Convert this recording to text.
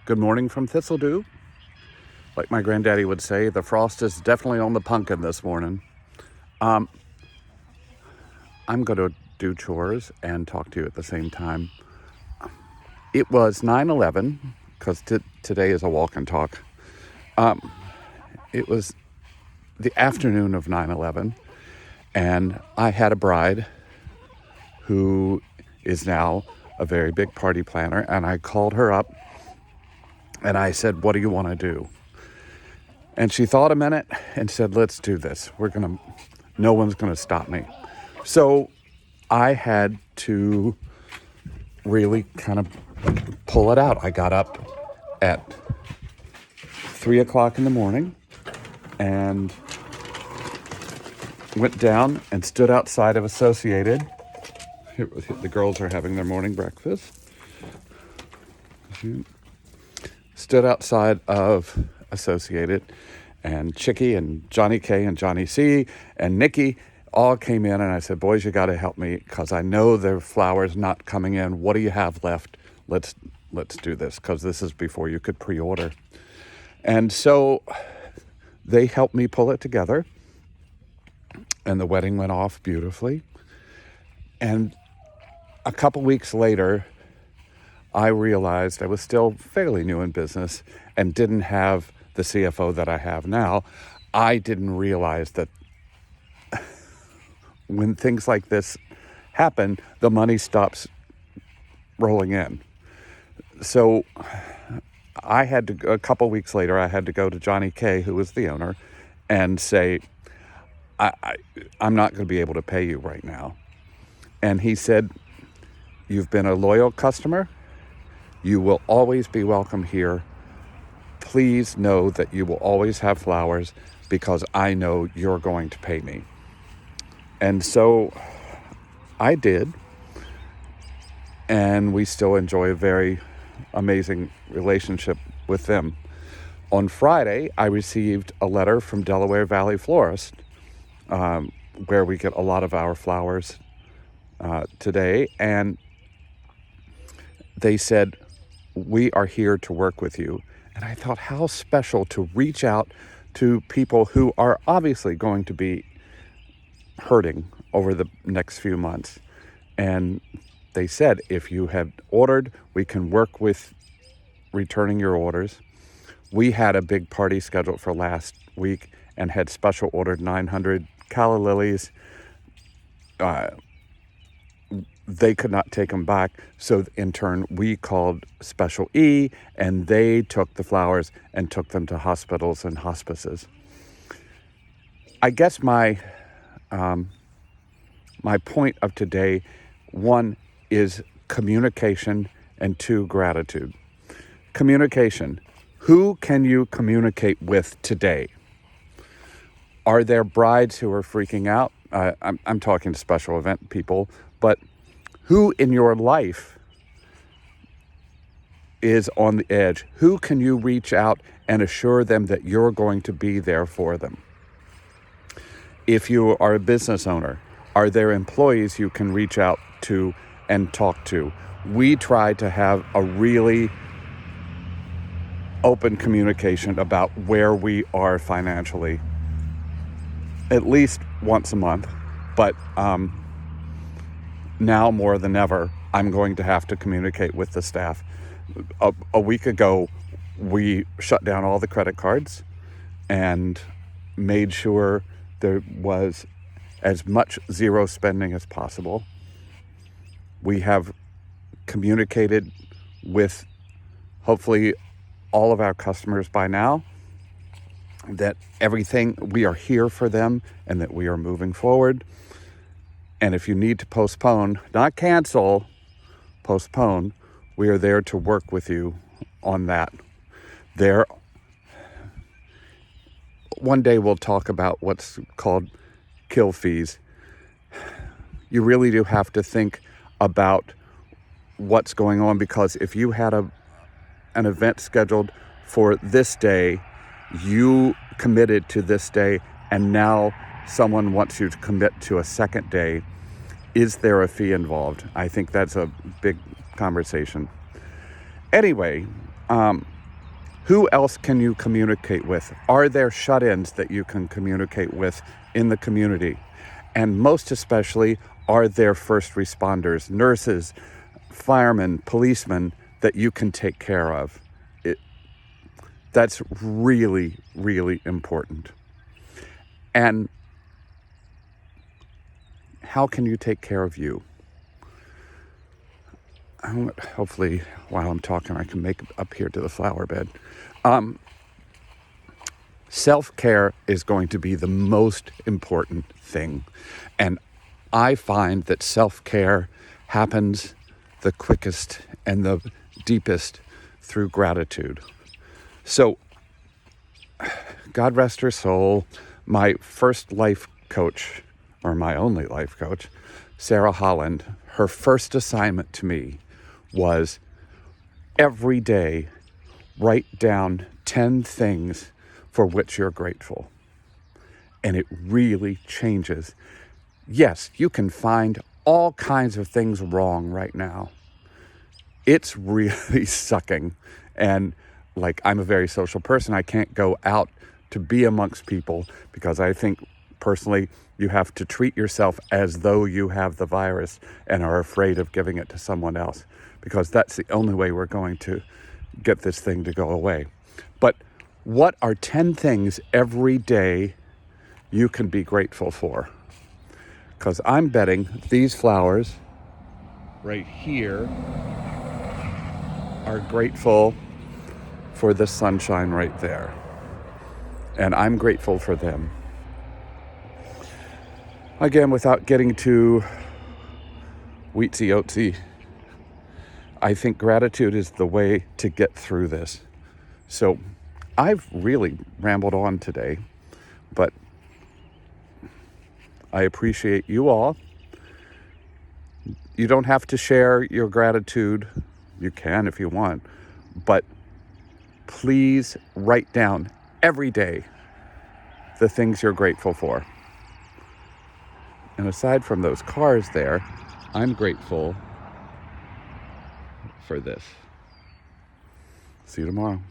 Good morning from Thistledew. Like my granddaddy would say, the frost is definitely on the pumpkin this morning. I'm going to do chores and talk to you at the same time. It was 9/11, because today is a walk and talk. It was the afternoon of 9/11, and I had a bride who is now a very big party planner, and I called her up and I said, "What do you want to do?" And she thought a minute and said, "Let's do this. No one's going to stop me." So I had to really kind of pull it out. I got up at 3 o'clock in the morning and went down and stood outside of Associated. The girls are having their morning breakfast. Stood outside of Associated, and Chicky and Johnny K and Johnny C and Nikki all came in, and I said, "Boys, you got to help me because I know their flowers not coming in. What do you have left? Let's do this, because this is before you could pre-order." And so they helped me pull it together, and the wedding went off beautifully. And a couple weeks later, I realized I was still fairly new in business and didn't have the CFO that I have now. I didn't realize that when things like this happen, the money stops rolling in. So a couple weeks later, I had to go to Johnny K, who was the owner, and say, I'm not going to be able to pay you right now. And he said, "You've been a loyal customer. You will always be welcome here. Please know that you will always have flowers because I know you're going to pay me." And so I did. And we still enjoy a very amazing relationship with them. On Friday, I received a letter from Delaware Valley Florist, where we get a lot of our flowers today. And they said, "We are here to work with you." And I thought, how special to reach out to people who are obviously going to be hurting over the next few months. And they said, "If you had ordered, we can work with returning your orders." We had a big party scheduled for last week and had special ordered 900 calla lilies. They could not take them back. So in turn, we called Special E, and they took the flowers and took them to hospitals and hospices. I guess my point of today, one, is communication, and two, gratitude. Communication. Who can you communicate with today? Are there brides who are freaking out? I'm talking to special event people, but who in your life is on the edge? Who can you reach out and assure them that you're going to be there for them? If you are a business owner, are there employees you can reach out to and talk to? We try to have a really open communication about where we are financially, at least once a month. But now more than ever, I'm going to have to communicate with the staff. A week ago, we shut down all the credit cards and made sure there was as much zero spending as possible. We have communicated with hopefully all of our customers by now that we are here for them and that we are moving forward. And if you need to postpone, not cancel, postpone, we are there to work with you on that. One day we'll talk about what's called kill fees. You really do have to think about what's going on, because if you had an event scheduled for this day, you committed to this day, and now someone wants you to commit to a second day. Is there a fee involved? I think that's a big conversation. Anyway, Who else can you communicate with? Are there shut-ins that you can communicate with in the community? And most especially, are there first responders, nurses, firemen, policemen that you can take care of? That's really, really important. And how can you take care of you? Hopefully, while I'm talking, I can make it up here to the flower bed. Self-care is going to be the most important thing. And I find that self-care happens the quickest and the deepest through gratitude. So, God rest her soul, my first life coach, or my only life coach, Sarah Holland, her first assignment to me was every day write down 10 things for which you're grateful. And it really changes. Yes, you can find all kinds of things wrong right now. It's really sucking. And like, I'm a very social person. I can't go out to be amongst people because I think personally you have to treat yourself as though you have the virus and are afraid of giving it to someone else, because that's the only way we're going to get this thing to go away. But what are 10 things every day you can be grateful for? Because I'm betting these flowers right here are grateful for the sunshine right there. And I'm grateful for them. Again, without getting too weetsy-oatsy, I think gratitude is the way to get through this. So I've really rambled on today, but I appreciate you all. You don't have to share your gratitude. You can if you want, but please write down every day the things you're grateful for. And aside from those cars there, I'm grateful for this. See you tomorrow.